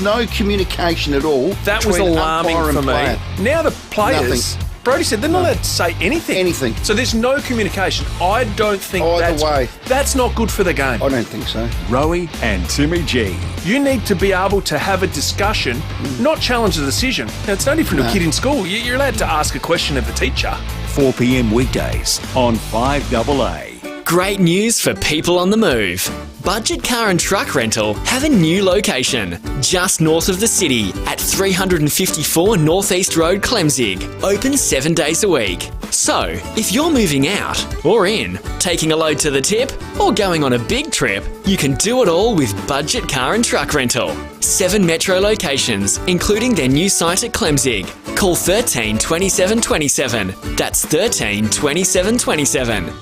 no communication at all. That was between alarming umpire and for me. player. Now the players... Nothing. Brody said they're not allowed to say anything. Anything. So there's no communication. I don't think Either way. that's not good for the game. I don't think so. Rowie and Timmy G. You need to be able to have a discussion, not challenge the decision. Now, it's no different to a kid in school. You're allowed to ask a question of the teacher. 4 p.m. weekdays on 5AA. Great news for people on the move. Budget Car and Truck Rental have a new location just north of the city at 354 North East Road, Clemzig. Open 7 days a week. So, if you're moving out or in, taking a load to the tip or going on a big trip, you can do it all with Budget Car and Truck Rental. 7 metro locations, including their new site at Clemzig. Call 13 27 27. That's 13 27 27.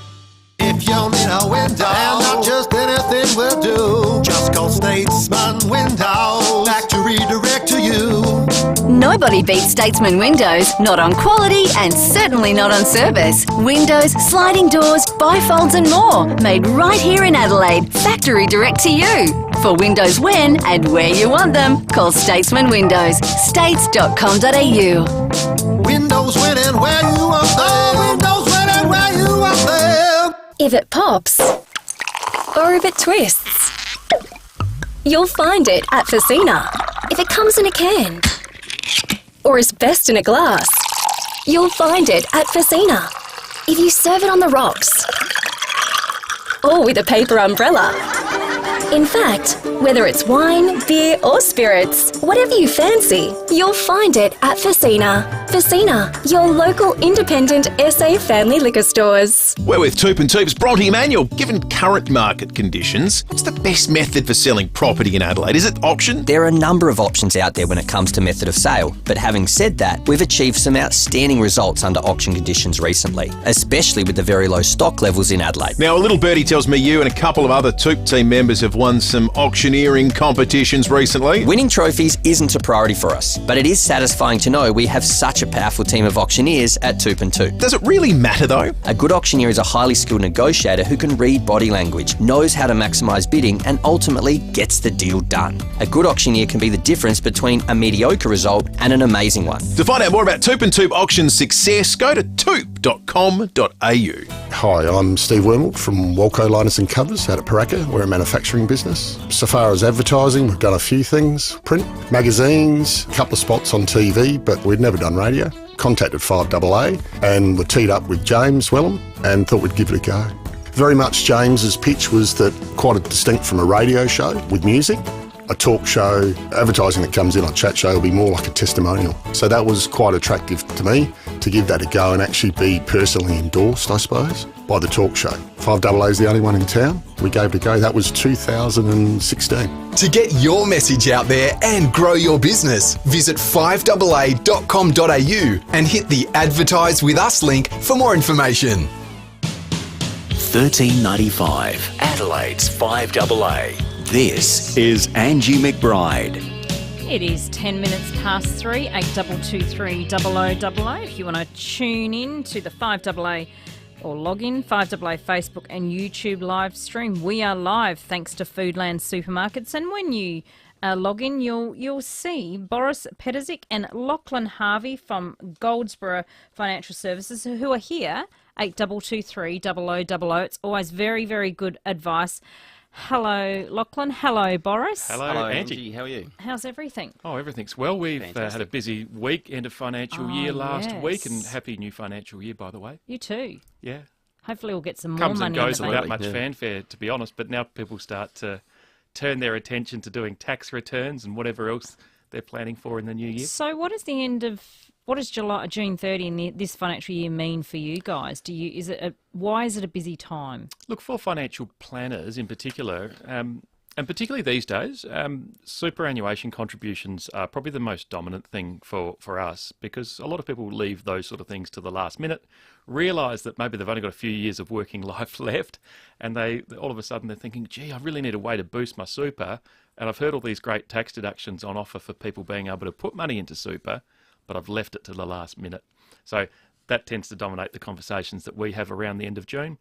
If you need a window, and not just anything will do, just call Statesman Windows. Factory direct to you. Nobody beats Statesman Windows, not on quality and certainly not on service. Windows, sliding doors, bifolds and more, made right here in Adelaide, factory direct to you. For windows when and where you want them, call Statesman Windows, states.com.au. Windows when and where you want them. Oh, windows when and where you want them. If it pops, or if it twists, you'll find it at FIVEAA. If it comes in a can, or is best in a glass, you'll find it at FIVEAA. If you serve it on the rocks, or with a paper umbrella. In fact, whether it's wine, beer or spirits, whatever you fancy, you'll find it at FIVEAA. FIVEAA, your local independent SA family liquor stores. We're with Toop and Toop's Bronte Emanuel. Given current market conditions, what's the best method for selling property in Adelaide? Is it auction? There are a number of options out there when it comes to method of sale, but having said that, we've achieved some outstanding results under auction conditions recently, especially with the very low stock levels in Adelaide. Now, a little birdie tells me you and a couple of other Toop team members have won some auctioneering competitions recently. Winning trophies isn't a priority for us, but it is satisfying to know we have such a powerful team of auctioneers at Toop and Toop. Does it really matter though? A good auctioneer is a highly skilled negotiator who can read body language, knows how to maximise bidding and ultimately gets the deal done. A good auctioneer can be the difference between a mediocre result and an amazing one. To find out more about Toop and Toop Auction's success, go to toop.com.au. Hi, I'm Steve Wormel from Walco Liners and Covers out at Paraka. We're a manufacturing business. So far as advertising, we've done a few things. Print, magazines, a couple of spots on TV, but we'd never done radio. Contacted 5AA and were teed up with James Wellham and thought we'd give it a go. Very much James's pitch was that quite distinct from a radio show with music. A talk show, advertising that comes in on Chat Show will be more like a testimonial. So that was quite attractive to me to give that a go and actually be personally endorsed, I suppose, by the talk show. 5AA is the only one in town. We gave it a go. That was 2016. To get your message out there and grow your business, visit 5AA.com.au and hit the Advertise With Us link for more information. 1395, Adelaide's 5AA. This is Angie McBride. It is 10 minutes past 3, 8223 0000. If you want to tune in to the 5AA or log in, 5AA Facebook and YouTube live stream. We are live thanks to Foodland Supermarkets. And when you log in, you'll see Boris Peterzik and Lachlan Harvey from Goldsboro Financial Services who are here, 8223 0000. It's always very, very good advice. Hello, Lachlan. Hello, Boris. Hello, Angie. How are you? How's everything? Oh, everything's well. We've had a busy week, end of financial year last week, and happy new financial year, by the way. You too. Yeah. Hopefully we'll get some more Comes money. and goes without much fanfare, to be honest, but now people start to turn their attention to doing tax returns and whatever else they're planning for in the new year. So what is the end of... What does June 30 in this financial year mean for you guys? Why is it a busy time? Look, for financial planners in particular, and particularly these days, superannuation contributions are probably the most dominant thing for us, because a lot of people leave those sort of things to the last minute, realise that maybe they've only got a few years of working life left, and they all of a sudden they're thinking, gee, I really need a way to boost my super, and I've heard all these great tax deductions on offer for people being able to put money into super, but I've left it to the last minute. So that tends to dominate the conversations that we have around the end of June.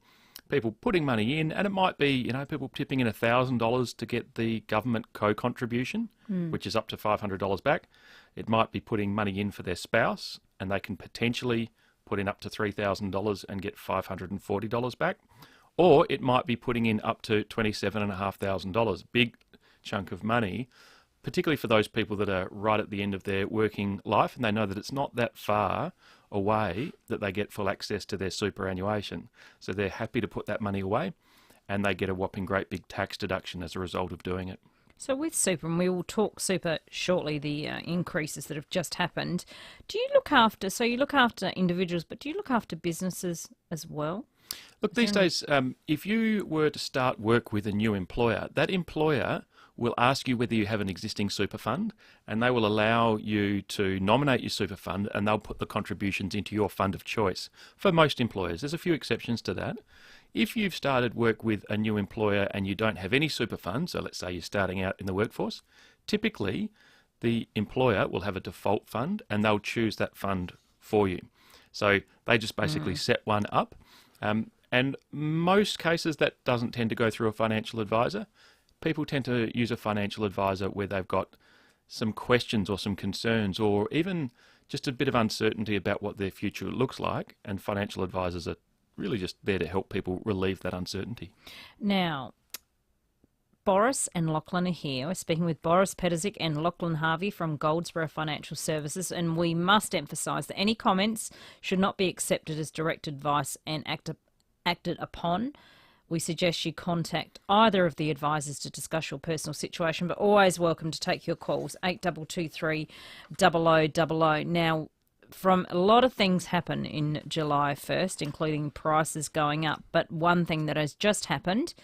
people putting money in, and it might be, people tipping in $1,000 to get the government co-contribution, which is up to $500 back. It might be putting money in for their spouse, and they can potentially put in up to $3,000 and get $540 back. Or it might be putting in up to $27,500, big chunk of money, particularly for those people that are right at the end of their working life, and they know that it's not that far away that they get full access to their superannuation. So they're happy to put that money away, and they get a whopping great big tax deduction as a result of doing it. So with super, and we will talk super shortly, the increases that have just happened, you look after individuals, but do you look after businesses as well? Look, these days, if you were to start work with a new employer, that employer will ask you whether you have an existing super fund, and they will allow you to nominate your super fund, and they'll put the contributions into your fund of choice. For most employers, there's a few exceptions to that. If you've started work with a new employer and you don't have any super fund, so let's say you're starting out in the workforce, typically the employer will have a default fund and they'll choose that fund for you. So they just basically set one up. And most cases that doesn't tend to go through a financial advisor. People tend to use a financial advisor where they've got some questions or some concerns or even just a bit of uncertainty about what their future looks like, and financial advisors are really just there to help people relieve that uncertainty. Now, Boris and Lachlan are here. We're speaking with Boris Peterzik and Lachlan Harvey from Goldsboro Financial Services, and we must emphasise that any comments should not be accepted as direct advice and acted upon. We suggest you contact either of the advisors to discuss your personal situation, but always welcome to take your calls, 8223 0000. Now, from a lot of things happen in July 1st, including prices going up, but one thing that has just happened,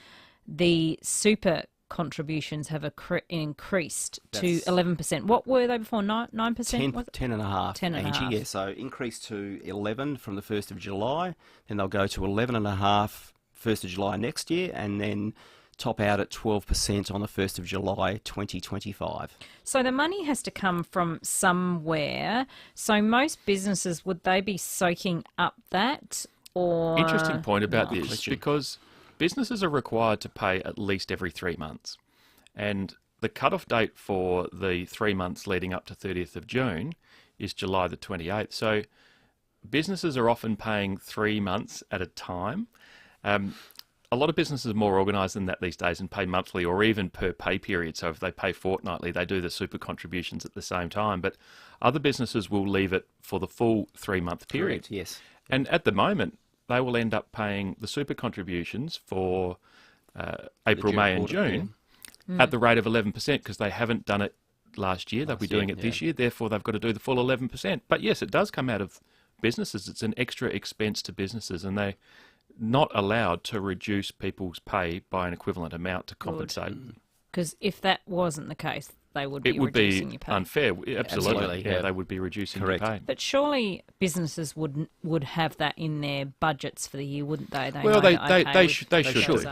the super contributions have increased to 11%. What were they before? 9%? 10.5. 10.5. Angie, yeah, so increase to 11 from the 1st of July, then they'll go to 11.5 1st of July next year, and then top out at 12% on the 1st of July 2025. So the money has to come from somewhere. So most businesses, would they be soaking up that? Or Interesting point about this, because businesses are required to pay at least every 3 months. And the cut-off date for the 3 months leading up to 30th of June is July the 28th. So businesses are often paying 3 months at a time. A lot of businesses are more organised than that these days and pay monthly or even per pay period. So if they pay fortnightly, they do the super contributions at the same time. But other businesses will leave it for the full 3 month period. Correct, yes. And at the moment, they will end up paying the super contributions for April, May and June at the rate of 11% because they haven't done it last year. They'll be doing it this year. Therefore, they've got to do the full 11%. But yes, it does come out of businesses. It's an extra expense to businesses, and they're not allowed to reduce people's pay by an equivalent amount to compensate. Because if that wasn't the case, they would be reducing your pay. It would be unfair. Absolutely. Yeah, they would be reducing your pay. But surely businesses would have that in their budgets for the year, wouldn't they? They should.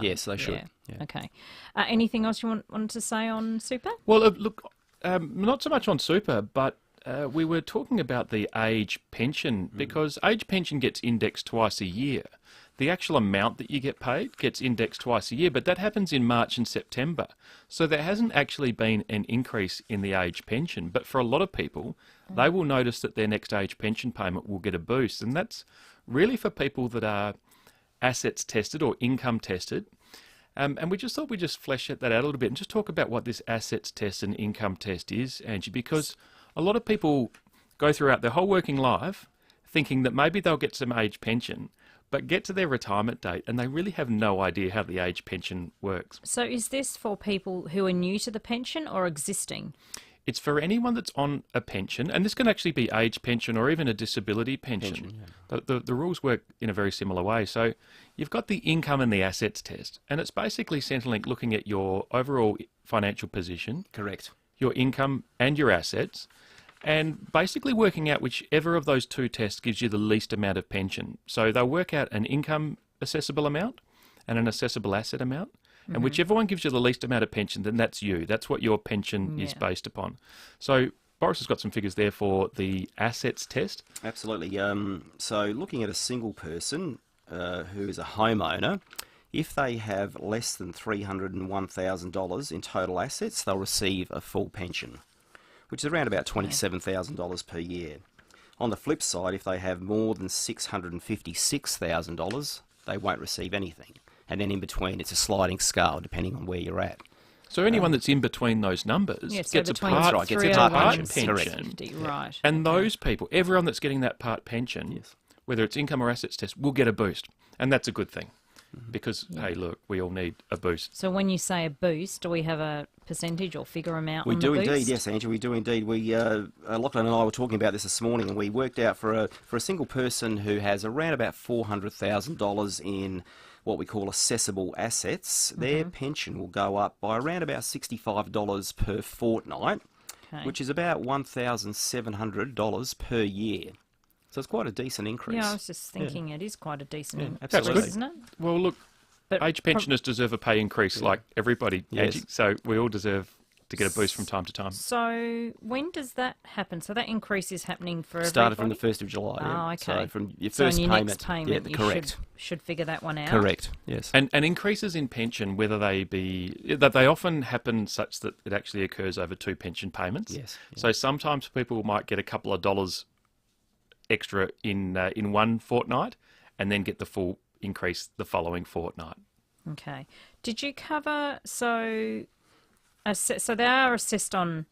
Yes, they should. Yeah. Okay. Anything else you wanted to say on super? Well, look, not so much on super, but we were talking about the age pension, because age pension gets indexed twice a year. The actual amount that you get paid gets indexed twice a year, but that happens in March and September. So there hasn't actually been an increase in the age pension. But for a lot of people, they will notice that their next age pension payment will get a boost. And that's really for people that are assets tested or income tested. And we just thought we'd just flesh that out a little bit and just talk about what this assets test and income test is, Angie, because a lot of people go throughout their whole working life thinking that maybe they'll get some age pension, but get to their retirement date and they really have no idea how the age pension works. So is this for people who are new to the pension or existing? It's for anyone that's on a pension, and this can actually be age pension or even a disability pension. The rules work in a very similar way. So you've got the income and the assets test, and it's basically Centrelink looking at your overall financial position. Correct. Your income and your assets, and basically working out whichever of those two tests gives you the least amount of pension. So they'll work out an income assessable amount and an assessable asset amount. And whichever one gives you the least amount of pension, then that's you. That's what your pension is based upon. So Boris has got some figures there for the assets test. Absolutely. So looking at a single person, who is a homeowner, if they have less than $301,000 in total assets, they'll receive a full pension, which is around about $27,000 per year. On the flip side, if they have more than $656,000, they won't receive anything. And then in between, it's a sliding scale depending on where you're at. So anyone that's in between those numbers gets a part pension. Right. And those people, everyone that's getting that part pension, whether it's income or assets test, will get a boost. And that's a good thing. Because, hey, look, we all need a boost. So when you say a boost, do we have a percentage or figure amount we on do the boost? Indeed, yes, Angie, we do indeed. We, Lachlan and I were talking about this morning, and we worked out for a single person who has around about $400,000 in what we call assessable assets, their pension will go up by around about $65 per fortnight, which is about $1,700 per year. So it's quite a decent increase. Yeah, I was just thinking it is quite a decent increase, absolutely. isn't it? Well, look, age pensioners deserve a pay increase like everybody, Angie, so we all deserve to get a boost from time to time. So when does that happen? So that increase is happening for everybody? Started from the 1st of July. Oh, okay. So from your first payment, next payment, you correct. Should figure that one out. Correct, yes. And increases in pension, whether they be, that they often happen such that it actually occurs over two pension payments. Yes. So sometimes people might get a couple of dollars extra in one fortnight and then get the full increase the following fortnight. Okay. Did you cover, so they are assessed on,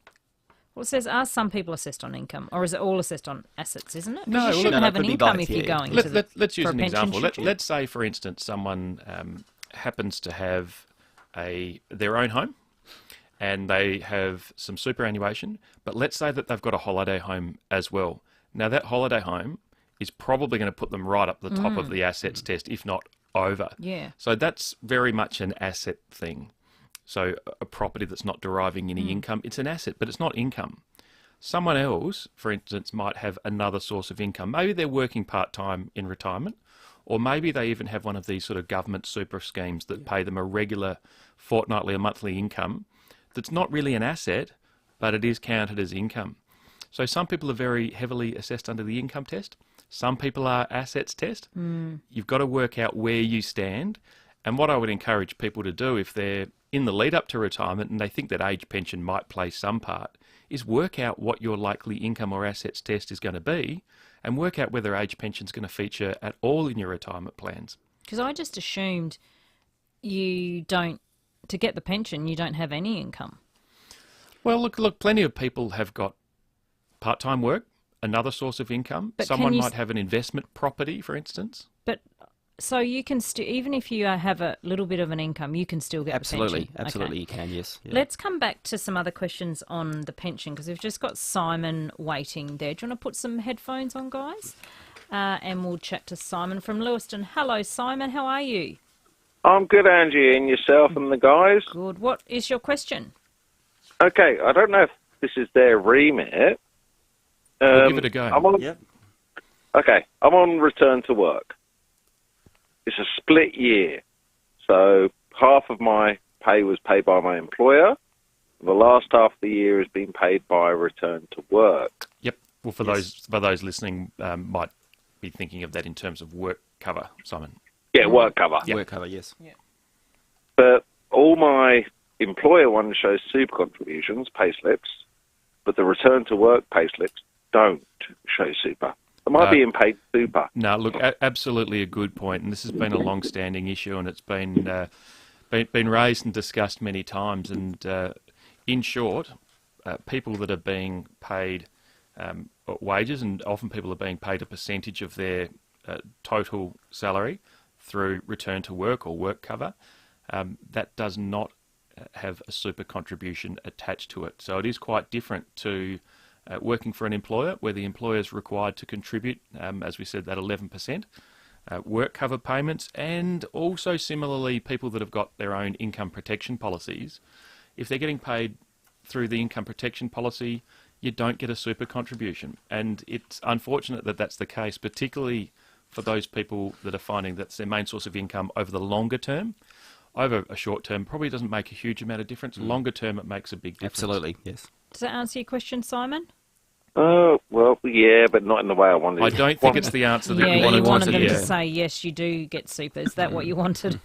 well, it says, are some people assessed on income, or is it all assessed on assets, isn't it? No, you shouldn't have an income both, if you're going Let's use for a an pension, example. should you? Let's say, for instance, someone happens to have their own home and they have some superannuation, but let's say that they've got a holiday home as well. Now, that holiday home is probably going to put them right up the top of the assets test, if not over. Yeah. So that's very much an asset thing. So a property that's not deriving any income, it's an asset, but it's not income. Someone else, for instance, might have another source of income. Maybe they're working part-time in retirement, or maybe they even have one of these sort of government super schemes that pay them a regular fortnightly or monthly income that's not really an asset, but it is counted as income. So some people are very heavily assessed under the income test. Some people are assets test. You've got to work out where you stand. And what I would encourage people to do if they're in the lead up to retirement and they think that age pension might play some part is work out what your likely income or assets test is going to be and work out whether age pension is going to feature at all in your retirement plans. Because I just assumed you don't, to get the pension, you don't have any income. Well, look, plenty of people have got part-time work, another source of income. But someone might have an investment property, for instance. But so you can still, even if you have a little bit of an income, you can still get the pension. Absolutely, Okay. you can, yes. Yeah. Let's come back to some other questions on the pension, because we've just got Simon waiting there. Do you want to put some headphones on, guys? And we'll chat to Simon from Lewiston. Hello, Simon. How are you? I'm good, Angie, and yourself and the guys. Good. What is your question? Okay, I don't know if this is their remit. We'll give it a go. Okay, I'm on return to work. It's a split year. So half of my pay was paid by my employer. The last half of the year has been paid by return to work. Yep. Well, for those listening, might be thinking of that in terms of work cover, Simon. Yeah, work cover. Yep. Work cover, yes. Yeah. But all my employer one shows super contributions, pay slips, but the return to work pay slips don't show super. Am I being paid super? No, look, absolutely a good point, and this has been a long-standing issue, and it's been raised and discussed many times. And in short, people that are being paid wages, and often people are being paid a percentage of their total salary through return to work or work cover, that does not have a super contribution attached to it. So it is quite different to working for an employer, where the employer is required to contribute, as we said, that 11%, work cover payments, and also similarly people that have got their own income protection policies. If they're getting paid through the income protection policy, you don't get a super contribution. And it's unfortunate that that's the case, particularly for those people that are finding that's their main source of income over the longer term. Over a short term, probably doesn't make a huge amount of difference. Longer term, it makes a big difference. Absolutely, yes. Does that answer your question, Simon? Well, yeah, but not in the way I wanted. I don't think it's the answer that Yeah, you wanted, you wanted was it? them to Yeah. say, yes, you do get super. Is that what you wanted?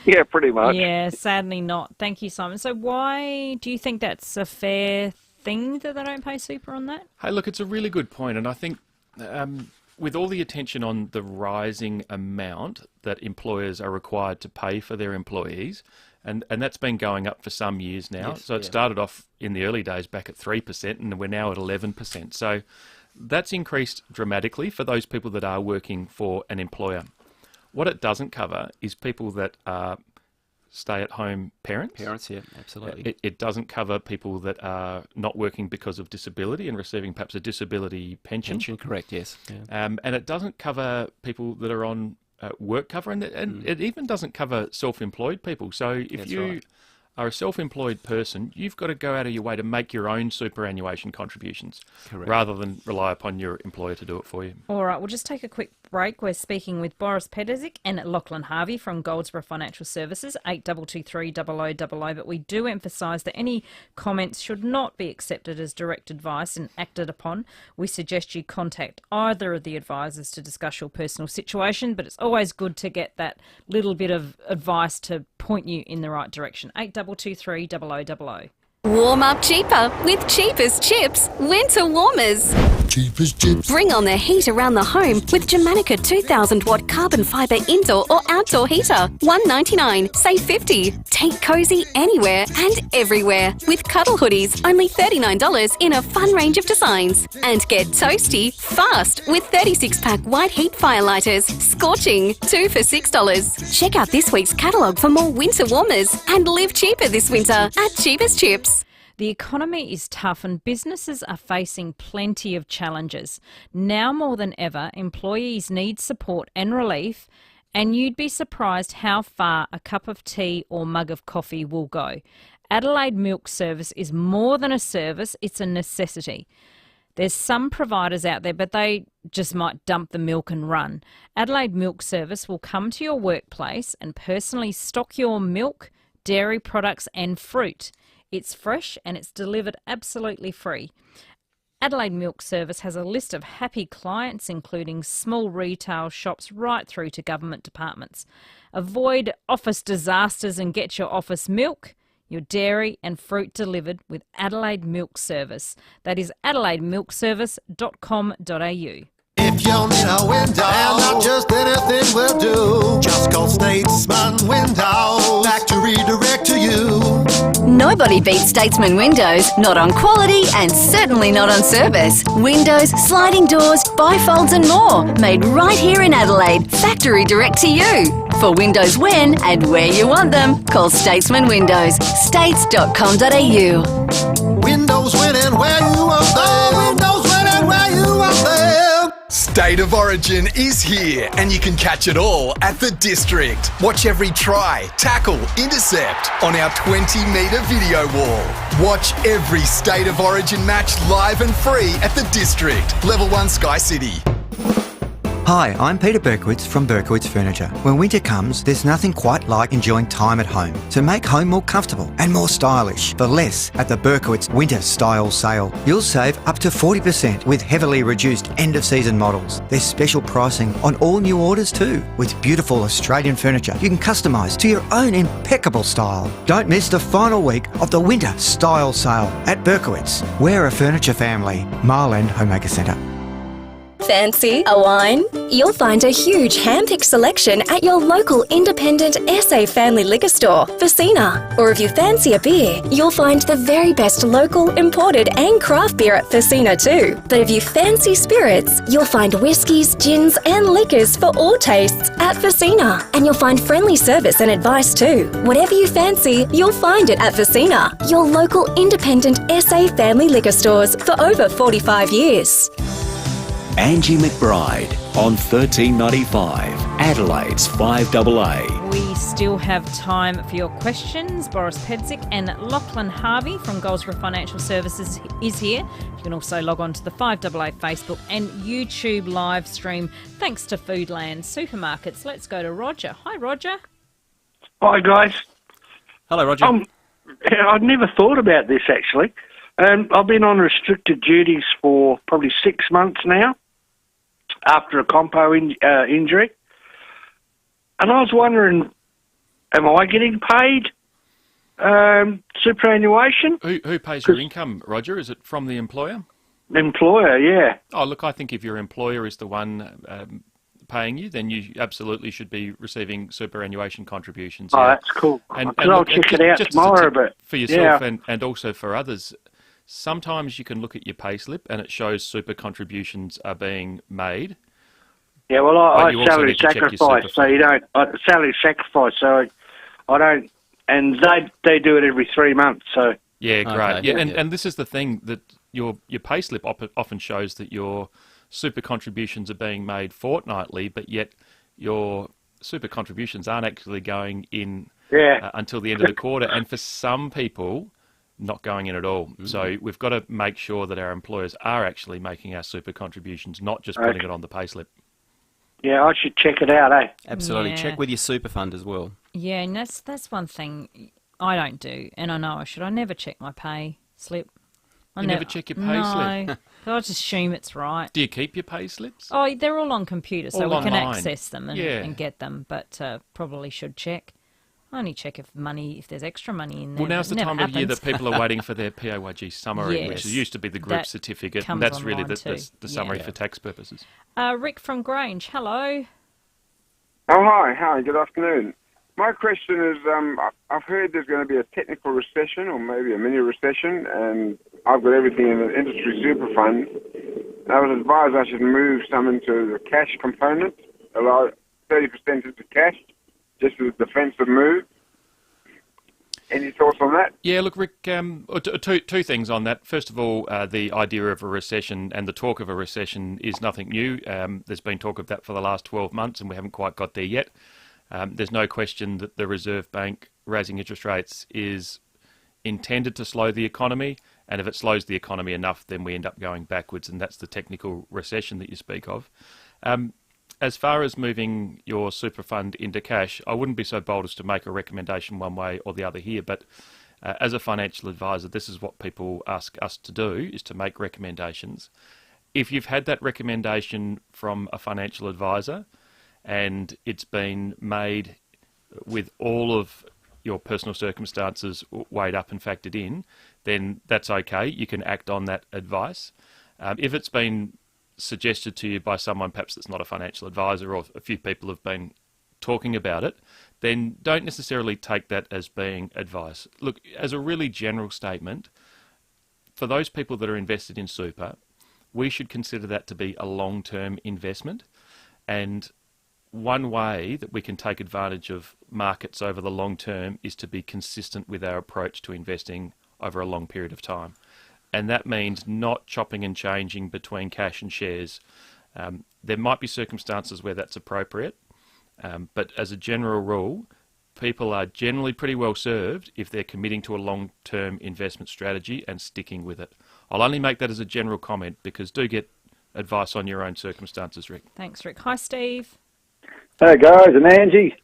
Yeah, pretty much. Yeah, sadly not. Thank you, Simon. So why do you think that's a fair thing that they don't pay super on that? Hey, look, it's a really good point, and I think with all the attention on the rising amount that employers are required to pay for their employees, and that's been going up for some years now. Yes, so it yeah. started off in the early days back at 3%, and we're now at 11%. So that's increased dramatically for those people that are working for an employer. What it doesn't cover is people that are stay-at-home parents. Parents, yeah, absolutely. It doesn't cover people that are not working because of disability and receiving perhaps a disability pension. Pension, correct, yes. Yeah. And it doesn't cover people that are on work cover, and it even doesn't cover self-employed people. So if That's you right. are a self-employed person, you've got to go out of your way to make your own superannuation contributions, Correct. rather than rely upon your employer to do it for you. All right, we'll just take a quick break. We're speaking with Boris Peterzik and Lachlan Harvey from Goldsborough Financial Services, 8223 0000. But we do emphasise that any comments should not be accepted as direct advice and acted upon. We suggest you contact either of the advisors to discuss your personal situation, but it's always good to get that little bit of advice to point you in the right direction. 8223 0000. Warm up cheaper with Cheapest Chips Winter Warmers. Cheapest chips. Bring on the heat around the home with Germanica 2000 watt carbon fibre indoor or outdoor heater. $1.99, save $50. Take cosy anywhere and everywhere with cuddle hoodies, only $39 in a fun range of designs. And get toasty fast with 36-pack white heat firelighters, scorching, 2 for $6. Check out this week's catalogue for more winter warmers and live cheaper this winter at Cheapest Chips. The economy is tough and businesses are facing plenty of challenges. Now more than ever, employees need support and relief, and you'd be surprised how far a cup of tea or mug of coffee will go. Adelaide Milk Service is more than a service, it's a necessity. There's some providers out there, but they just might dump the milk and run. Adelaide Milk Service will come to your workplace and personally stock your milk, dairy products and fruit. It's fresh and it's delivered absolutely free. Adelaide Milk Service has a list of happy clients, including small retail shops right through to government departments. Avoid office disasters and get your office milk, your dairy and fruit delivered with Adelaide Milk Service. That is adelaidemilkservice.com.au. If you need a window, and not just anything will do, just call Statesman Windows, factory direct to you. Nobody beats Statesman Windows, not on quality and certainly not on service. Windows, sliding doors, bifolds and more, made right here in Adelaide, factory direct to you. For windows when and where you want them, call Statesman Windows, states.com.au. Windows when and where you want them. Windows when and where you want them. State of Origin is here, and you can catch it all at the District. Watch every try, tackle, intercept on our 20-metre video wall. Watch every State of Origin match live and free at the District, Level 1 Sky City. Hi, I'm Peter Berkowitz from Berkowitz Furniture. When winter comes, there's nothing quite like enjoying time at home. So make home more comfortable and more stylish for less at the Berkowitz Winter Style Sale. You'll save up to 40% with heavily reduced end-of-season models. There's special pricing on all new orders too. With beautiful Australian furniture you can customise to your own impeccable style. Don't miss the final week of the Winter Style Sale at Berkowitz. We're a furniture family. Marland Homemaker Centre. Fancy a wine? You'll find a huge hand-picked selection at your local independent SA family liquor store, FIVEAA. Or if you fancy a beer, you'll find the very best local, imported and craft beer at FIVEAA too. But if you fancy spirits, you'll find whiskies, gins and liquors for all tastes at FIVEAA. And you'll find friendly service and advice too. Whatever you fancy, you'll find it at FIVEAA, your local independent SA family liquor stores for over 45 years. Angie McBride on 1395, Adelaide's 5AA. We still have time for your questions. Boris Peterzik and Lachlan Harvey from Goldsborough Financial Services is here. You can also log on to the 5AA Facebook and YouTube live stream thanks to Foodland Supermarkets. Let's go to Roger. Hi, Roger. Hi, guys. Hello, Roger. I'd never thought about this, actually. I've been on restricted duties for probably 6 months now after a compo injury. And I was wondering, am I getting paid superannuation? Who pays your income, Roger? Is it from the employer? Employer, yeah. Oh, look, I think if your employer is the one paying you, then you absolutely should be receiving superannuation contributions. Oh, yeah. that's cool. And I'll check it out tomorrow, but for yourself yeah. and also for others, sometimes you can look at your payslip and it shows super contributions are being made. Yeah, well, But I you also salary need to check your sacrifice, super so you don't. Salary sacrifice, so I don't. And they do it every 3 months, so. Yeah, great. Okay, And this is the thing, that your payslip often shows that your super contributions are being made fortnightly, but yet your super contributions aren't actually going in until the end of the quarter. And for some people, not going in at all. Mm-hmm. So we've got to make sure that our employers are actually making our super contributions, not just putting it on the payslip. Yeah, I should check it out, eh? Absolutely. Yeah. Check with your super fund as well. Yeah, and that's one thing I don't do, and I know I should. I never check my pay slip. You never check your pay slip? No, I just assume it's right. Do you keep your pay slips? Oh, they're all on computers, so All we can online. access them and get them, but probably should check. I only check if there's extra money in there. Well, now's the time of year that people are waiting for their PAYG summary, Yes. which used to be the group That certificate, comes and that's really online the too. summary Yeah. for tax purposes. Rick from Grange, hello. Oh, hi, good afternoon. My question is, I've heard there's going to be a technical recession or maybe a mini recession, and I've got everything in the industry super fund. I was advised I should move some into the cash component, allow 30% into cash, just as a defensive move. Any thoughts on that? Yeah, look, Rick, two things on that. First of all, the idea of a recession and the talk of a recession is nothing new. There's been talk of that for the last 12 months, and we haven't quite got there yet. There's no question that the Reserve Bank raising interest rates is intended to slow the economy, and if it slows the economy enough, then we end up going backwards, and that's the technical recession that you speak of. As far as moving your super fund into cash, I wouldn't be so bold as to make a recommendation one way or the other here, but as a financial advisor, this is what people ask us to do, is to make recommendations. If you've had that recommendation from a financial advisor and it's been made with all of your personal circumstances weighed up and factored in, then that's okay. You can act on that advice. If it's been suggested to you by someone perhaps that's not a financial advisor, or a few people have been talking about it, then don't necessarily take that as being advice. Look, as a really general statement, for those people that are invested in super, we should consider that to be a long-term investment, and one way that we can take advantage of markets over the long term is to be consistent with our approach to investing over a long period of time. And that means not chopping and changing between cash and shares. There might be circumstances where that's appropriate, but as a general rule, people are generally pretty well served if they're committing to a long-term investment strategy and sticking with it. I'll only make that as a general comment, because do get advice on your own circumstances, Rick. Thanks, Rick. Hi, Steve. Hey guys, and Angie,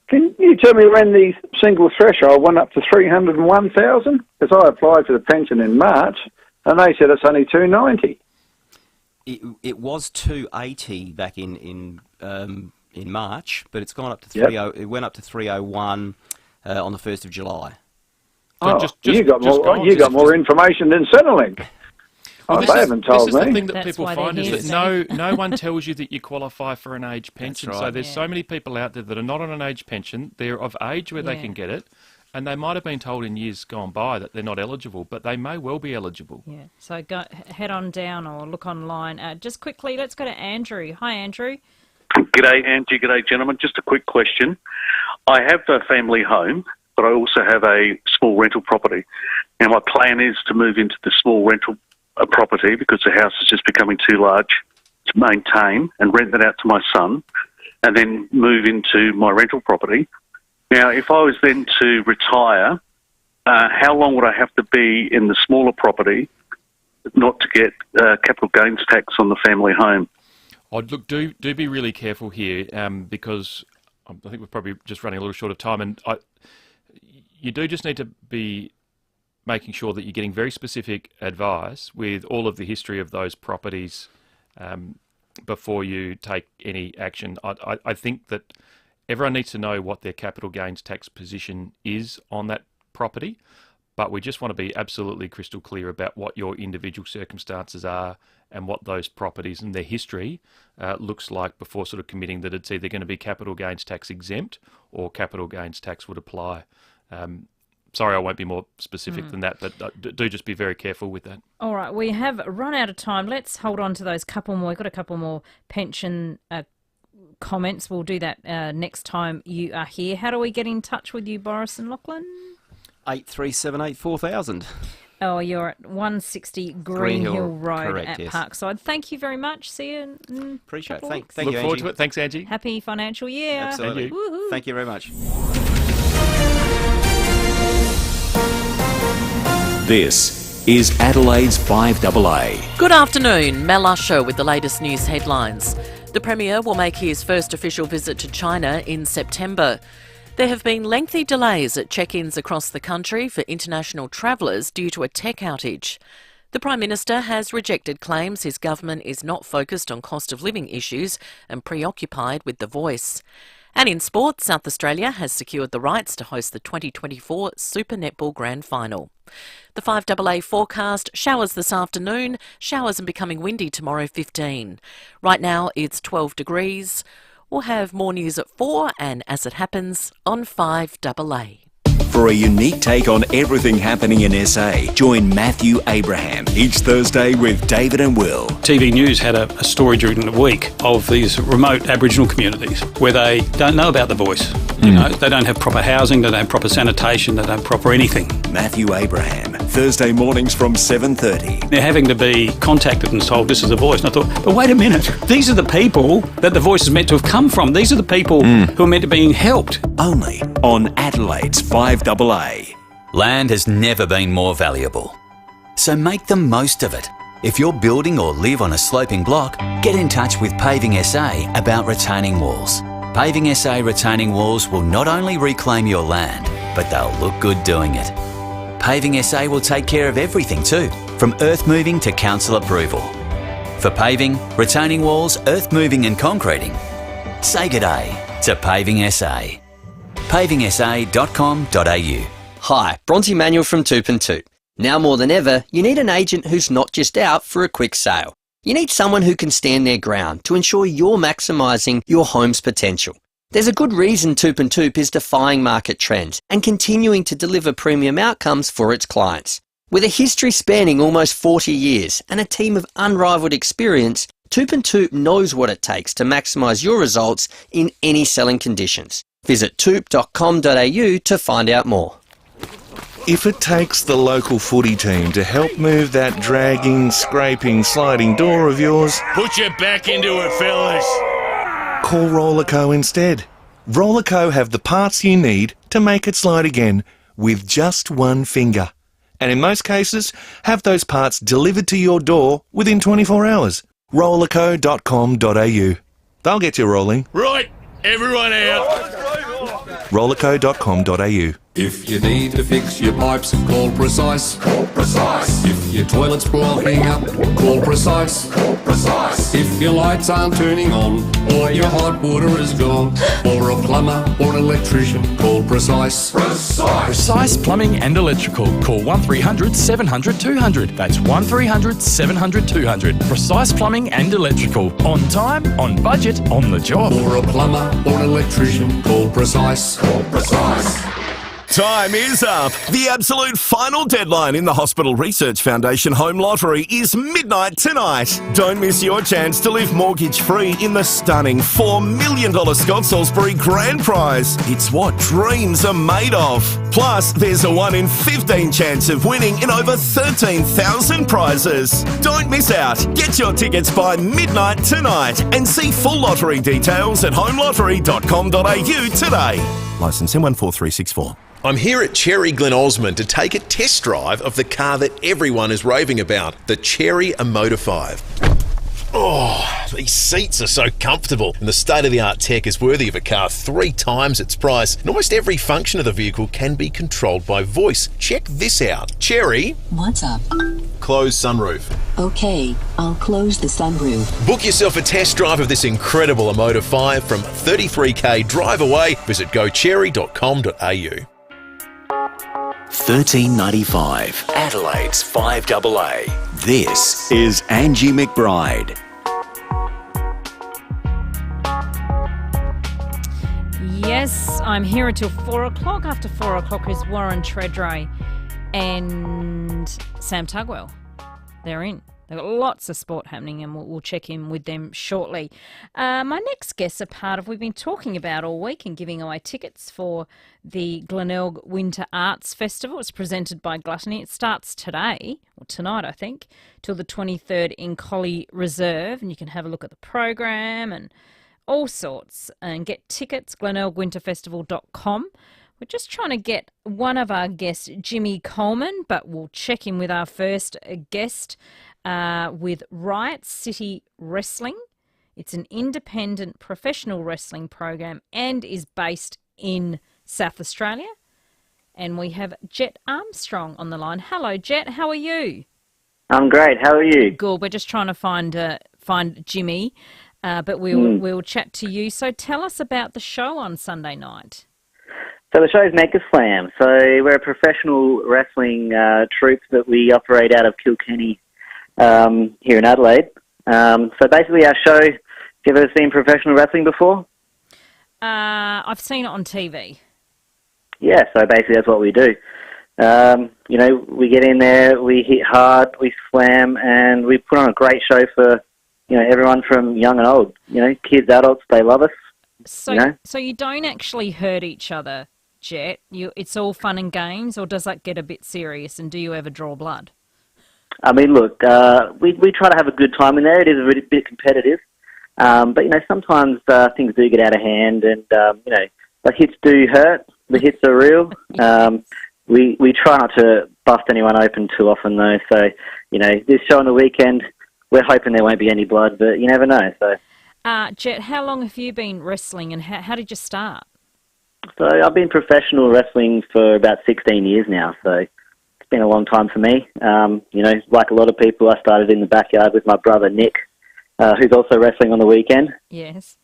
can you tell me when the single threshold went up to 301,000? Because I applied for the pension in March, and they said it's only 290. It was 280 back in March, but it's gone up to 30. It went up to 301 on the 1st of July. So you got more information than Centrelink. Well, they haven't told me. This is the thing that people find, is that no one tells you that you qualify for an age pension. Right. So there's so many people out there that are not on an age pension. They're of age where they can get it, and they might have been told in years gone by that they're not eligible, but they may well be eligible. Yeah, so head on down or look online. Just quickly, let's go to Andrew. Hi, Andrew. G'day, Angie. G'day, gentlemen. Just a quick question. I have a family home, but I also have a small rental property. Now, my plan is to move into the small rental property because the house is just becoming too large to maintain, and rent that out to my son, and then move into my rental property. Now, if I was then to retire, how long would I have to be in the smaller property not to get capital gains tax on the family home? Oh, look, do be really careful here, because I think we're probably just running a little short of time, and you do just need to be making sure that you're getting very specific advice with all of the history of those properties before you take any action. I think that everyone needs to know what their capital gains tax position is on that property, but we just want to be absolutely crystal clear about what your individual circumstances are and what those properties and their history looks like before sort of committing that it's either going to be capital gains tax exempt or capital gains tax would apply. Sorry, I won't be more specific than that, but do just be very careful with that. All right, we have run out of time. Let's hold on to those couple more. We've got a couple more pension comments. We'll do that next time you are here. How do we get in touch with you, Boris and Lachlan? 8378 4000. Oh, you're at 160 Green Hill Road correct, at yes. Parkside. Thank you very much. See you in Appreciate it. couple weeks. Thank Look you, forward Angie. to it. Thanks, Angie. Happy financial year. Absolutely. Woohoo. Thank you very much. This is Adelaide's 5AA. Good afternoon, Mel Usher with the latest news headlines. The Premier will make his first official visit to China in September. There have been lengthy delays at check-ins across the country for international travellers due to a tech outage. The Prime Minister has rejected claims his government is not focused on cost of living issues and preoccupied with The Voice. And in sport, South Australia has secured the rights to host the 2024 Super Netball Grand Final. The 5AA forecast: showers this afternoon, showers and becoming windy tomorrow 15. Right now it's 12 degrees. We'll have more news at 4 and as it happens on 5AA. For a unique take on everything happening in SA, join Matthew Abraham each Thursday with David and Will. TV News had a story during the week of these remote Aboriginal communities where they don't know about The Voice. You know, they don't have proper housing, they don't have proper sanitation, they don't have proper anything. Matthew Abraham, Thursday mornings from 7:30. They're having to be contacted and told this is The Voice. And I thought, but wait a minute, these are the people that The Voice is meant to have come from. These are the people who are meant to be being helped. Only on Adelaide's 5AA. Land has never been more valuable, so make the most of it. If you're building or live on a sloping block, get in touch with Paving SA about retaining walls. Paving SA retaining walls will not only reclaim your land, but they'll look good doing it. Paving SA will take care of everything too, from earth moving to council approval. For paving, retaining walls, earth moving and concreting, say g'day to Paving SA. pavingsa.com.au. Hi, Bronte Manuel from Toop and Toop. Now more than ever, you need an agent who's not just out for a quick sale. You need someone who can stand their ground to ensure you're maximising your home's potential. There's a good reason Toop and Toop is defying market trends and continuing to deliver premium outcomes for its clients. With a history spanning almost 40 years and a team of unrivalled experience, Toop and Toop knows what it takes to maximise your results in any selling conditions. Visit toop.com.au to find out more. If it takes the local footy team to help move that dragging, scraping, sliding door of yours, Put your back into it, fellas. call Rollerco instead. Rollerco have the parts you need to make it slide again with just one finger. And in most cases, have those parts delivered to your door within 24 hours. Rollerco.com.au. They'll get you rolling. Right, everyone out. Rollerco.com.au. If you need to fix your pipes, call Precise. Call Precise. If your toilet's blocking up, call Precise. Call Precise. If your lights aren't turning on, or your hot water is gone, or a plumber or an electrician, call Precise. Precise. Precise Plumbing and Electrical. Call 1300 700 200. That's 1300 700 200. Precise Plumbing and Electrical. On time, on budget, on the job. Or a plumber or an electrician, call Precise. Call Precise. Time is up. The absolute final deadline in the Hospital Research Foundation Home Lottery is midnight tonight. Don't miss your chance to live mortgage-free in the stunning $4 million Scott Salisbury Grand Prize. It's what dreams are made of. Plus, there's a 1 in 15 chance of winning in over 13,000 prizes. Don't miss out. Get your tickets by midnight tonight and see full lottery details at homelottery.com.au today. Licence M14364. I'm here at Cherry Glen Osmond to take a test drive of the car that everyone is raving about, the Cherry Emotor 5. Oh, these seats are so comfortable, and the state-of-the-art tech is worthy of a car 3 times its price. And almost every function of the vehicle can be controlled by voice. Check this out. Cherry. What's up? Close sunroof. Okay, I'll close the sunroof. Book yourself a test drive of this incredible Emotive 5 from 33k drive away. Visit gocherry.com.au. $13.95. Adelaide's FIVEAA. This is Angie McBride. Yes, I'm here until 4 o'clock. After 4 o'clock is Warren Treadray and Sam Tugwell. They're in. They've got lots of sport happening, and we'll check in with them shortly. My next guests are part of, we've been talking about all week and giving away tickets for the Glenelg Winter Arts Festival. It's presented by Gluttony. It starts today, or tonight I think, till the 23rd in Collie Reserve, and you can have a look at the program and all sorts and get tickets, glenelgwinterfestival.com. We're just trying to get one of our guests, Jimmy Coleman, but we'll check in with our first guest with Riot City Wrestling. It's an independent professional wrestling program and is based in South Australia. And we have Jet Armstrong on the line. Hello, Jet. How are you? I'm great. How are you? Good. We're just trying to find Jimmy, but we'll chat to you. So tell us about the show on Sunday night. So the show is Make a Slam. So we're a professional wrestling troupe that we operate out of Kilkenny here in Adelaide. So basically our show, have you ever seen professional wrestling before? I've seen it on TV. Yeah, so basically that's what we do. We get in there, we hit hard, we slam, and we put on a great show for, everyone from young and old. Kids, adults, they love us. So you don't actually hurt each other, Jet? It's all fun and games, or does that get a bit serious, and do you ever draw blood? I mean, look, we try to have a good time in there. It is a bit competitive. But, sometimes things do get out of hand and, the hits do hurt. The hits are real. We try not to bust anyone open too often, though. So, this show on the weekend, we're hoping there won't be any blood, but you never know. So, Jet, how long have you been wrestling and how did you start? So I've been professional wrestling for about 16 years now, so it's been a long time for me. Like a lot of people, I started in the backyard with my brother Nick, who's also wrestling on the weekend. Yes.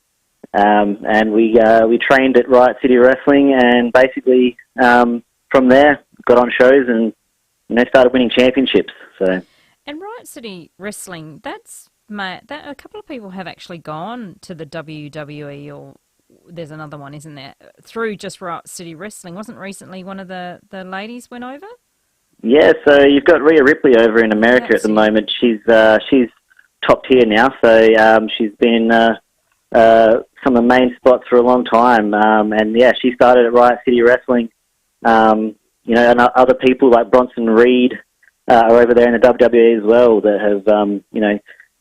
And we trained at Riot City Wrestling, and basically from there got on shows and started winning championships. So. And Riot City Wrestling, a couple of people have actually gone to the WWE, or there's another one, isn't there, through just Riot City Wrestling. Wasn't recently one of the ladies went over? Yeah, so you've got Rhea Ripley over in America at the moment. She's top tier now, so she's been some of the main spots for a long time. And yeah, she started at Riot City Wrestling. And other people like Bronson Reed are over there in the WWE as well that have,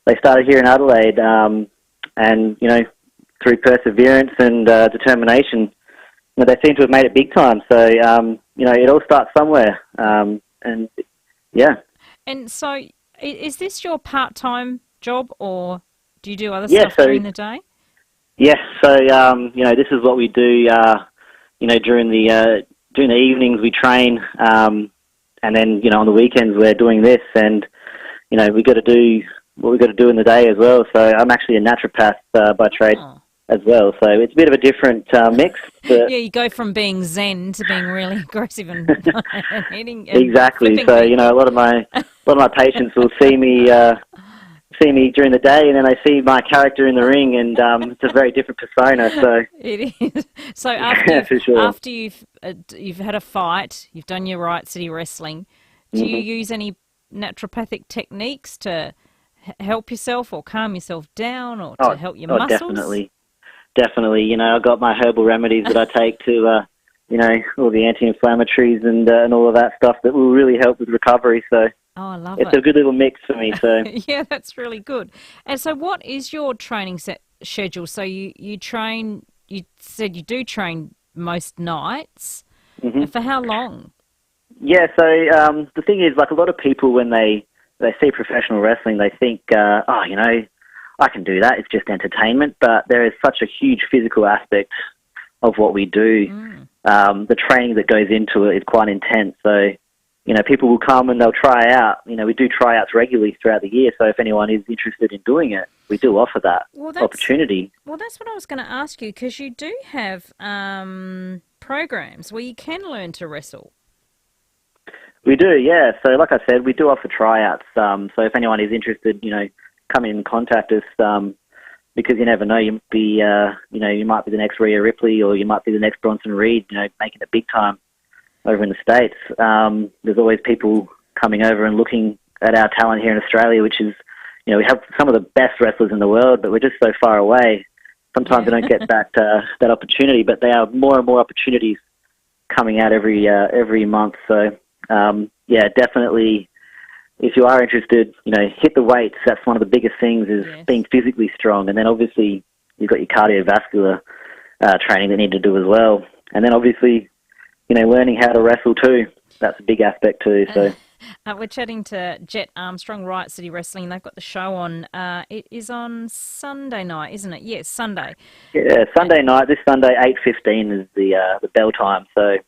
they started here in Adelaide, and, through perseverance and determination, they seem to have made it big time. So, it all starts somewhere. And, yeah. And so, is this your part-time job, or do you do other stuff during the day? Yes, so, this is what we do, during the evenings we train, and then, on the weekends we're doing this, and, we got to do what we got to do in the day as well. So I'm actually a naturopath by trade as well. So it's a bit of a different mix. Yeah, you go from being zen to being really aggressive and eating. And exactly. So a lot of my patients will see me during the day, and then they see my character in the ring, and it's a very different persona. So it is. So after you've had a fight, you've done your Riot City Wrestling. Do you use any naturopathic techniques to help yourself or calm yourself down, or to help your muscles? Definitely. I've got my herbal remedies that I take to, all the anti-inflammatories and all of that stuff that will really help with recovery. So I love it. It's a good little mix for me. So yeah, that's really good. And so, what is your training schedule? So you train. You said you do train most nights. And for how long? Yeah. So the thing is, like a lot of people when they see professional wrestling, they think, I can do that. It's just entertainment. But there is such a huge physical aspect of what we do. The training that goes into it is quite intense. So, you know, people will come and they'll try out. You know, we do tryouts regularly throughout the year. So if anyone is interested in doing it, we do offer that opportunity. Well, that's what I was going to ask you, because you do have programs where you can learn to wrestle. We do, yeah. So like I said, we do offer tryouts. So if anyone is interested, you know, come in and contact us, because you never know, you might be the next Rhea Ripley, or you might be the next Bronson Reed, you know, making it big time over in the States. There's always people coming over and looking at our talent here in Australia, which is, you know, we have some of the best wrestlers in the world, but we're just so far away. Sometimes we don't get that opportunity, but there are more and more opportunities coming out every month. So, yeah, definitely, if you are interested, you know, hit the weights. That's one of the biggest things, is being physically strong. And then obviously you've got your cardiovascular training that you need to do as well. And then obviously, you know, learning how to wrestle too. That's a big aspect too. So we're chatting to Jet Armstrong, Riot City Wrestling. They've got the show on. It is on Sunday night, isn't it? Yes, Sunday. Yeah, Sunday night. This Sunday, 8:15 is the bell time. So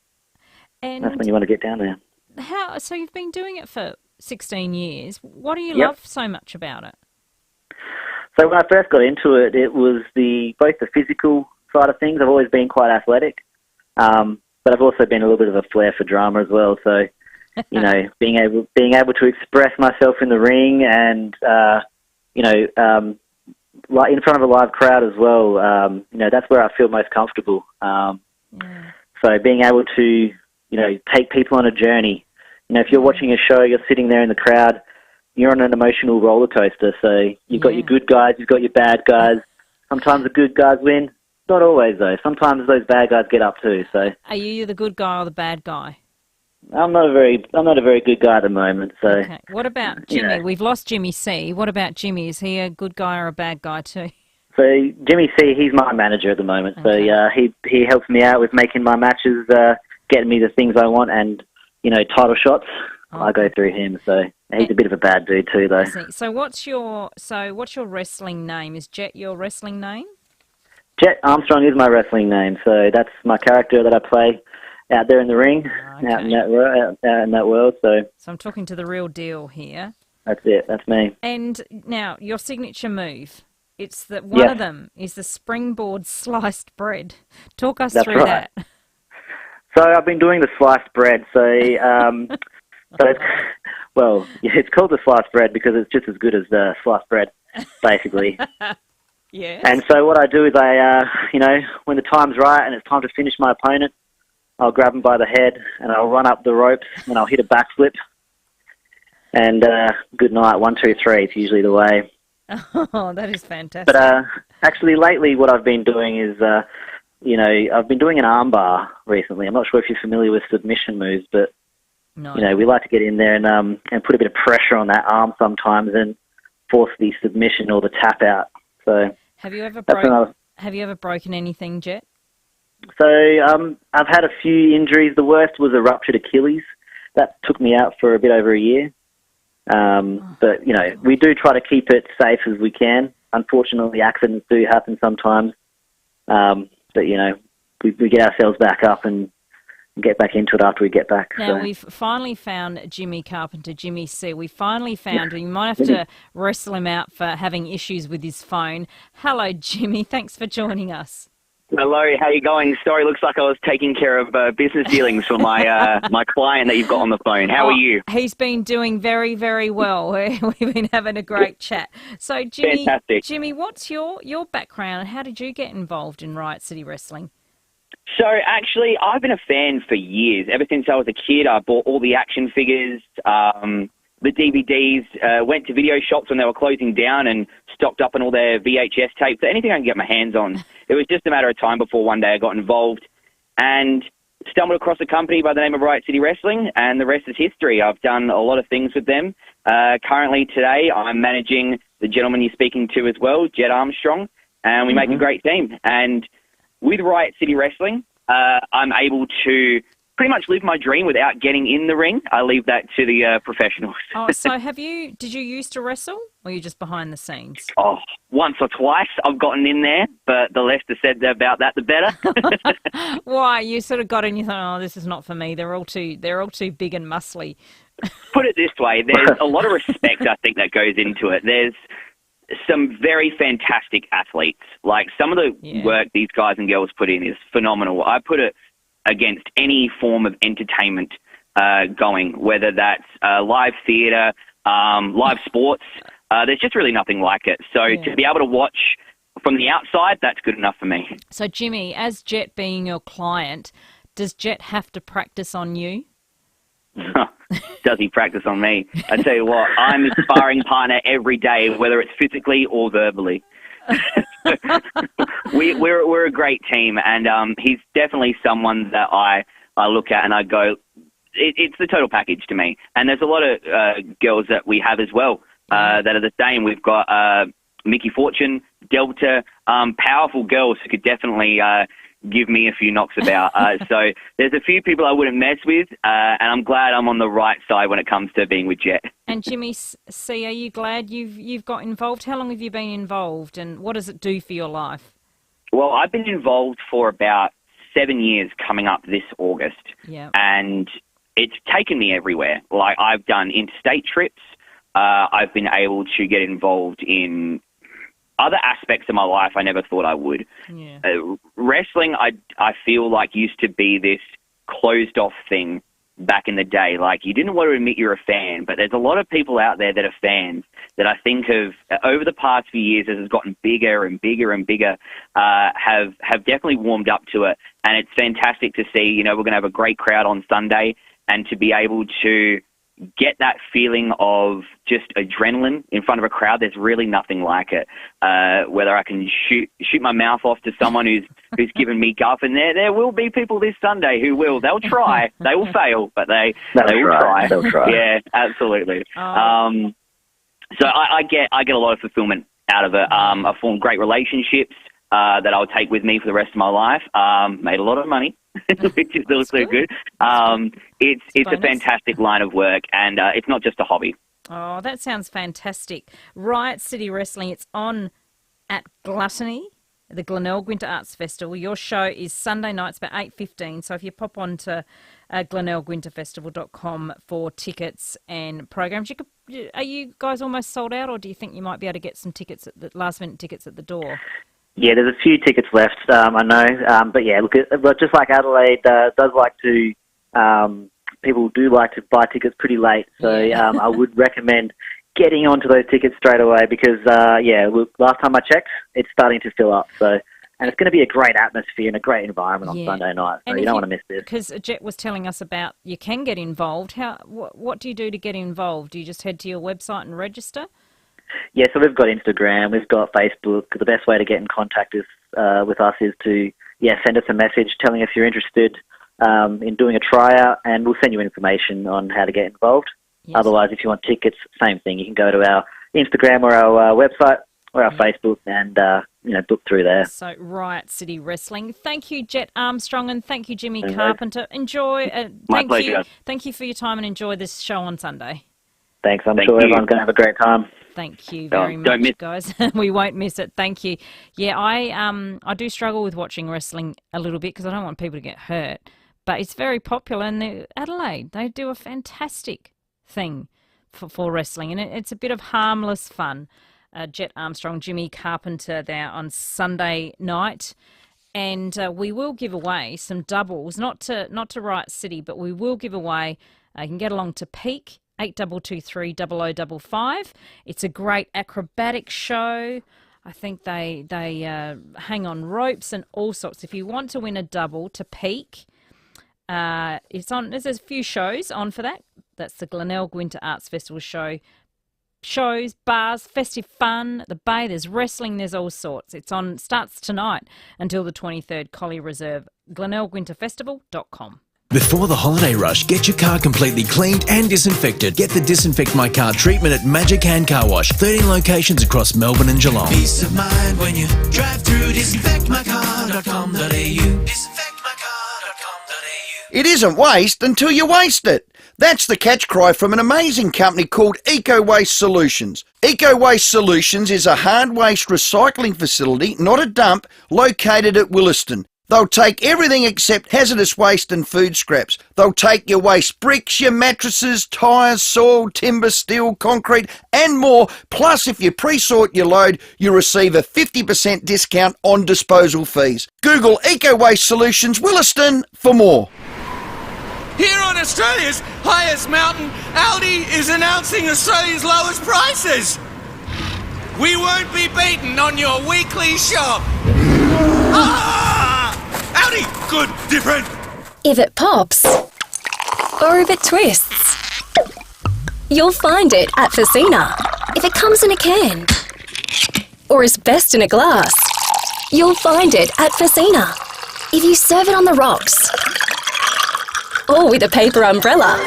that's when you want to get down there. So you've been doing it for 16 years. What do you love so much about it? So when I first got into it, it was both the physical side of things. I've always been quite athletic, but I've also been a little bit of a flair for drama as well. So, you know, being able to express myself in the ring, and you know, like in front of a live crowd as well. You know, that's where I feel most comfortable. So being able to, you know, take people on a journey. You know, if you're watching a show, you're sitting there in the crowd, you're on an emotional roller coaster. So you've got your good guys, you've got your bad guys. Sometimes the good guys win. Not always, though. Sometimes those bad guys get up too. So are you the good guy or the bad guy? I'm not a very good guy at the moment. So okay. What about Jimmy? You know. We've lost Jimmy C. What about Jimmy? Is he a good guy or a bad guy too? So Jimmy C, he's my manager at the moment. Okay. So he helps me out with making my matches, getting me the things I want, and, you know, title shots. I go through him. So he's a bit of a bad dude too, though. So what's your wrestling name? Is Jet your wrestling name? Jet Armstrong is my wrestling name. So that's my character that I play out there in the ring, out in that world. So I'm talking to the real deal here. That's it. That's me. And now your signature move. It's that one of them is the springboard sliced bread. Talk us through that. So I've been doing the sliced bread. So, it's called the sliced bread because it's just as good as the sliced bread, basically. Yeah. And so what I do is you know, when the time's right and it's time to finish my opponent, I'll grab him by the head and I'll run up the ropes and I'll hit a backflip. And good night, 1, 2, 3. It's usually the way. Oh, that is fantastic. But actually, lately, what I've been doing is, you know, I've been doing an armbar recently. I'm not sure if you're familiar with submission moves, but you know, we like to get in there and put a bit of pressure on that arm sometimes and force the submission or the tap out. So have you ever broken anything, Jet? So I've had a few injuries. The worst was a ruptured Achilles. That took me out for a bit over a year. But, you know, we do try to keep it safe as we can. Unfortunately, accidents do happen sometimes. But, you know, we get ourselves back up and get back into it after we get back. Now, we've finally found Jimmy Carpenter, Jimmy C. We finally found him. You might have to wrestle him out for having issues with his phone. Hello, Jimmy. Thanks for joining us. Hello, how you going? Sorry, looks like I was taking care of business dealings for my my client that you've got on the phone. How are you? He's been doing very, very well. We've been having a great chat. So, Jimmy, fantastic. Jimmy, what's your background? How did you get involved in Riot City Wrestling? So, actually, I've been a fan for years. Ever since I was a kid, I bought all the action figures, the DVDs, went to video shops when they were closing down and stocked up on all their VHS tapes, anything I can get my hands on. It was just a matter of time before one day I got involved and stumbled across a company by the name of Riot City Wrestling, and the rest is history. I've done a lot of things with them. Currently today, I'm managing the gentleman you're speaking to as well, Jet Armstrong, and we make a great team. And with Riot City Wrestling, I'm able to pretty much live my dream without getting in the ring. I leave that to the professionals. Oh, so did you used to wrestle, or are you just behind the scenes? Oh, once or twice I've gotten in there, but the less is said about that, the better. Why? You sort of got in, you thought, oh, this is not for me. They're all too big and muscly. Put it this way, there's a lot of respect, I think, that goes into it. There's some very fantastic athletes. Like, some of the work these guys and girls put in is phenomenal. I put it against any form of entertainment going, whether that's live theatre, live sports. There's just really nothing like it. So to be able to watch from the outside, that's good enough for me. So, Jimmy, as Jet being your client, does Jet have to practice on you? Does he practice on me? I tell you what, I'm his sparring partner every day, whether it's physically or verbally. We're a great team, and he's definitely someone that I look at and I go, it's the total package to me. And there's a lot of girls that we have as well that are the same. We've got Mickey Fortune, Delta, powerful girls who could definitely give me a few knocks about. So there's a few people I wouldn't mess with, and I'm glad I'm on the right side when it comes to being with Jet. And Jimmy C, are you glad you've got involved? How long have you been involved, and what does it do for your life? Well, I've been involved for about 7 years coming up this August. Yeah. And it's taken me everywhere. Like, I've done interstate trips. I've been able to get involved in other aspects of my life I never thought I would. Yeah. Wrestling, I feel like used to be this closed-off thing back in the day. Like, you didn't want to admit you're a fan, but there's a lot of people out there that are fans that I think over the past few years, as it's gotten bigger and bigger and bigger, have definitely warmed up to it. And it's fantastic to see, we're going to have a great crowd on Sunday, and to be able to get that feeling of just adrenaline in front of a crowd, there's really nothing like it. Whether I can shoot my mouth off to someone who's given me guff, and there will be people this Sunday who will. They'll try. They will fail, but they will try. They'll try. Yeah, absolutely. So I get a lot of fulfillment out of it. I formed great relationships that I'll take with me for the rest of my life. Made a lot of money, which is also good. It's a fantastic line of work, and it's not just a hobby. Oh, that sounds fantastic. Riot City Wrestling, it's on at Gluttony, the Glenelg Winter Arts Festival. Your show is Sunday nights about 8:15, so if you pop on to glenelgwinterfestival.com for tickets and programs, are you guys almost sold out, or do you think you might be able to get some tickets, last-minute tickets at the door? Yeah, there's a few tickets left, I know. But yeah, look, just like Adelaide does like to, people do like to buy tickets pretty late. So I would recommend getting onto those tickets straight away because, look, last time I checked, it's starting to fill up. So, and it's going to be a great atmosphere and a great environment on Sunday night. So you don't want to miss this. Because Jet was telling us about you can get involved. What do you do to get involved? Do you just head to your website and register? Yeah, so we've got Instagram, we've got Facebook. The best way to get in contact with us is to send us a message telling us you're interested in doing a tryout, and we'll send you information on how to get involved. Yes. Otherwise, if you want tickets, same thing. You can go to our Instagram or our website or our Facebook and book through there. So Riot City Wrestling. Thank you, Jet Armstrong, and thank you, Jimmy Carpenter. Enjoy. My pleasure. Thank you for your time, and enjoy this show on Sunday. Thanks. I'm sure everyone's going to have a great time. Thank you very much, guys. We won't miss it. Thank you. Yeah, I do struggle with watching wrestling a little bit because I don't want people to get hurt. But it's very popular, and Adelaide, they do a fantastic thing for wrestling, and it's a bit of harmless fun. Jet Armstrong, Jimmy Carpenter there on Sunday night. And we will give away some doubles, not to Riot City, but we will give away, you can get along to Peak, 8223 0055. It's a great acrobatic show. I think they hang on ropes and all sorts. If you want to win a double to Peak, it's on. There's a few shows on for that. That's the Glenelg Winter Arts Festival show. Shows, bars, festive fun, the Bay, there's wrestling, there's all sorts. It's on, starts tonight until the 23rd, Collie Reserve, glenelgwinterfestival.com. Before the holiday rush, get your car completely cleaned and disinfected. Get the Disinfect My Car treatment at Magic Hand Car Wash. 13 locations across Melbourne and Geelong. Peace of mind when you drive through disinfectmycar.com.au. Disinfectmycar.com.au. It isn't waste until you waste it. That's the catch cry from an amazing company called Eco Waste Solutions. Eco Waste Solutions is a hard waste recycling facility, not a dump, located at Williston. They'll take everything except hazardous waste and food scraps. They'll take your waste bricks, your mattresses, tyres, soil, timber, steel, concrete and more. Plus, if you pre-sort your load, you'll receive a 50% discount on disposal fees. Google Eco Waste Solutions Williston for more. Here on Australia's highest mountain, Aldi is announcing Australia's lowest prices. We won't be beaten on your weekly shop. Aldi, good, different. If it pops, or if it twists, you'll find it at FIVEAA. If it comes in a can, or is best in a glass, you'll find it at FIVEAA. If you serve it on the rocks, or with a paper umbrella.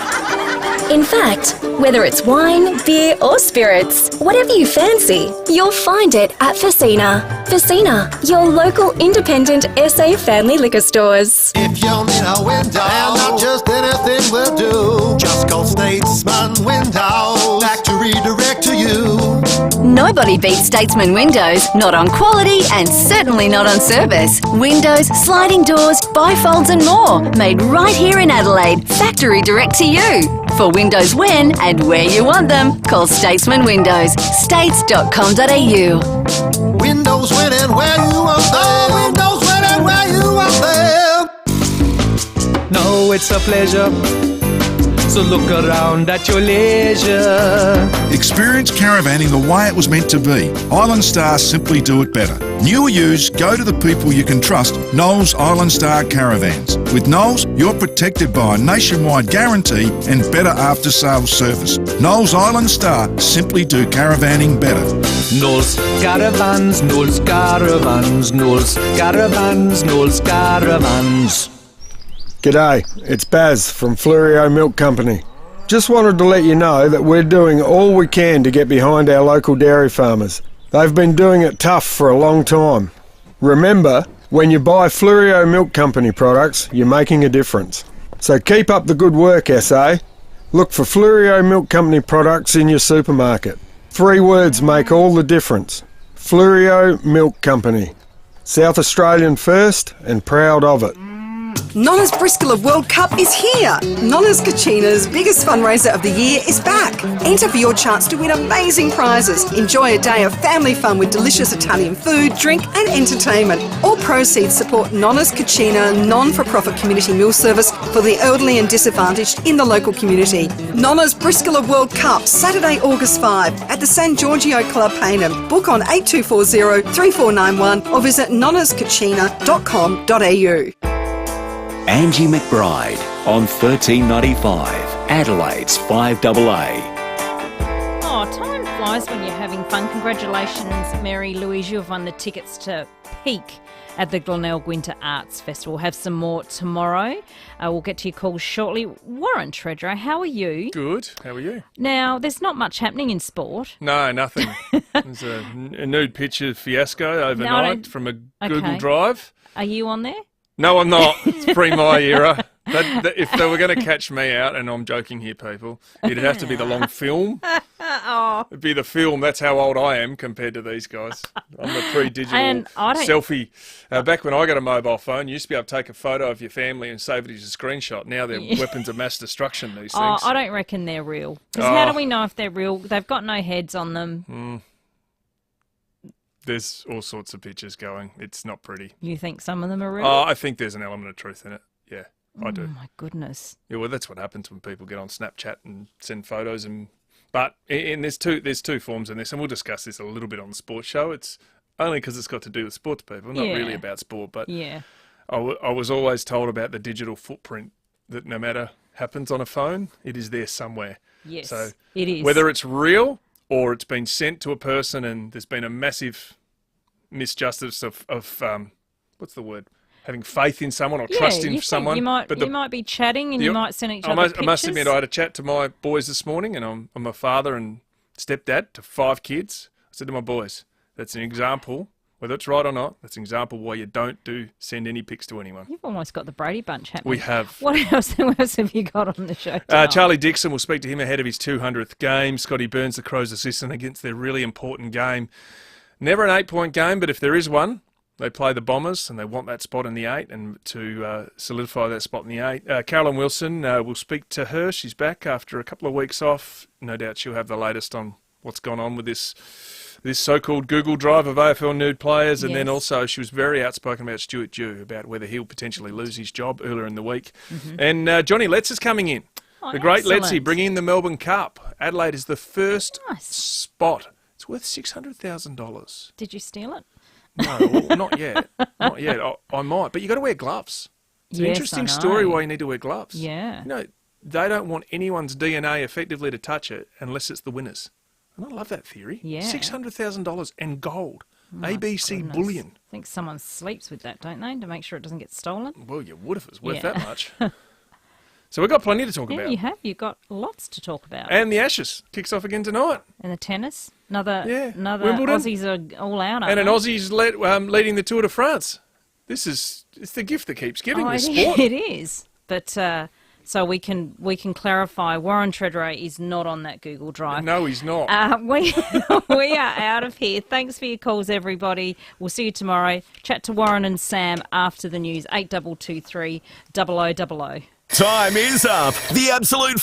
In fact, whether it's wine, beer or spirits, whatever you fancy, you'll find it at FIVEAA. FIVEAA, your local independent SA family liquor stores. If you need a window, and not just anything will do, just call Statesman Windows, factory direct to you. Nobody beats Statesman Windows, not on quality and certainly not on service. Windows, sliding doors, bifolds and more, made right here in Adelaide, factory direct to you. For windows when and where you want them, call Statesman Windows, states.com.au. Windows when and where you want them. Windows when and where you want them. No, it's a pleasure. So look around at your leisure. Experience caravanning the way it was meant to be. Island Star simply do it better. New or used, go to the people you can trust, Knowles Island Star Caravans. With Knowles, you're protected by a nationwide guarantee and better after-sales service. Knowles Island Star simply do caravanning better. Knowles Caravans, Knowles Caravans, Knowles Caravans, Knowles Caravans. G'day, it's Baz from FIVEAA Milk Company. Just wanted to let you know that we're doing all we can to get behind our local dairy farmers. They've been doing it tough for a long time. Remember, when you buy FIVEAA Milk Company products, you're making a difference. So keep up the good work, SA. Look for FIVEAA Milk Company products in your supermarket. 3 words make all the difference. FIVEAA Milk Company. South Australian first and proud of it. Nonna's Briscoe World Cup is here. Nonna's Kachina's biggest fundraiser of the year is back. Enter for your chance to win amazing prizes. Enjoy a day of family fun with delicious Italian food, drink and entertainment. All proceeds support Nonna's Kachina non-for-profit community meal service for the elderly and disadvantaged in the local community. Nonna's Briscoe World Cup, Saturday, August 5 at the San Giorgio Club, Paynham. Book on 8240-3491 or visit nonnaskachina.com.au. Angie McBride on 1395, Adelaide's 5AA. Oh, time flies when you're having fun. Congratulations, Mary Louise. You have won the tickets to Peak at the Glenelg Winter Arts Festival. We'll have some more tomorrow. We'll get to your calls shortly. Warren Treasurer, how are you? Good. How are you? Now, there's not much happening in sport. No, nothing. There's a nude picture fiasco overnight from a Google Drive. Are you on there? No, I'm not. It's pre my era. If they were going to catch me out, and I'm joking here, people, it'd have to be the long film. It'd be the film. That's how old I am compared to these guys. I'm a pre-digital selfie. Back when I got a mobile phone, you used to be able to take a photo of your family and save it as a screenshot. Now they're weapons of mass destruction, these things. I don't reckon they're real. Because how do we know if they're real? They've got no heads on them. There's all sorts of pictures going. It's not pretty. You think some of them are real? I think there's an element of truth in it. Yeah, I do. Oh, my goodness. Yeah, well, that's what happens when people get on Snapchat and send photos. But there's two forms in this, and we'll discuss this a little bit on the sports show. It's only because it's got to do with sports people, not really about sport. But yeah, I was always told about the digital footprint that no matter happens on a phone, it is there somewhere. Yes, so it is. Whether it's real or it's been sent to a person and there's been a massive misjustice of what's the word? Having faith in someone or trust in someone. You might be chatting and you might send each other pictures. I must admit, I had a chat to my boys this morning, and I'm a father and stepdad to 5 kids. I said to my boys, that's an example Whether it's right or not, that's an example why you don't send any pics to anyone. You've almost got the Brady Bunch happening. We have. What else have you got on the show tonight? Charlie Dixon, will speak to him ahead of his 200th game. Scotty Burns, the Crows' assistant, against their really important game. Never an 8-point game, but if there is one, they play the Bombers and they want that spot in the 8 and to solidify that spot in the 8. Carolyn Wilson, will speak to her. She's back after a couple of weeks off. No doubt she'll have the latest on what's gone on with this so-called Google Drive of AFL nude players. And then also she was very outspoken about Stuart Dew, about whether he'll potentially lose his job earlier in the week. And Johnny Letts is coming in. The great Lettsy bringing in the Melbourne Cup. Adelaide is the first spot. It's worth $600,000. Did you steal it? No, well, not yet. Not yet. I might. But you got to wear gloves. It's an interesting story why you need to wear gloves. Yeah. You know, they don't want anyone's DNA effectively to touch it unless it's the winners. And I love that theory. Yeah. $600,000 and gold. My ABC goodness. bullion. I think someone sleeps with that, don't they, to make sure it doesn't get stolen? Well, you would if it was worth that much. So we've got plenty to talk about. You have. You've got lots to talk about. And the Ashes kicks off again tonight. And the tennis. Another Wimbledon. Aussies are all out, aren't And an they? Aussie's leading the Tour de France. It's the gift that keeps giving with sport. It is. But so we can clarify. Warren Treadray is not on that Google Drive. No, he's not. We are out of here. Thanks for your calls, everybody. We'll see you tomorrow. Chat to Warren and Sam after the news. 8223 0000. Time is up. The absolute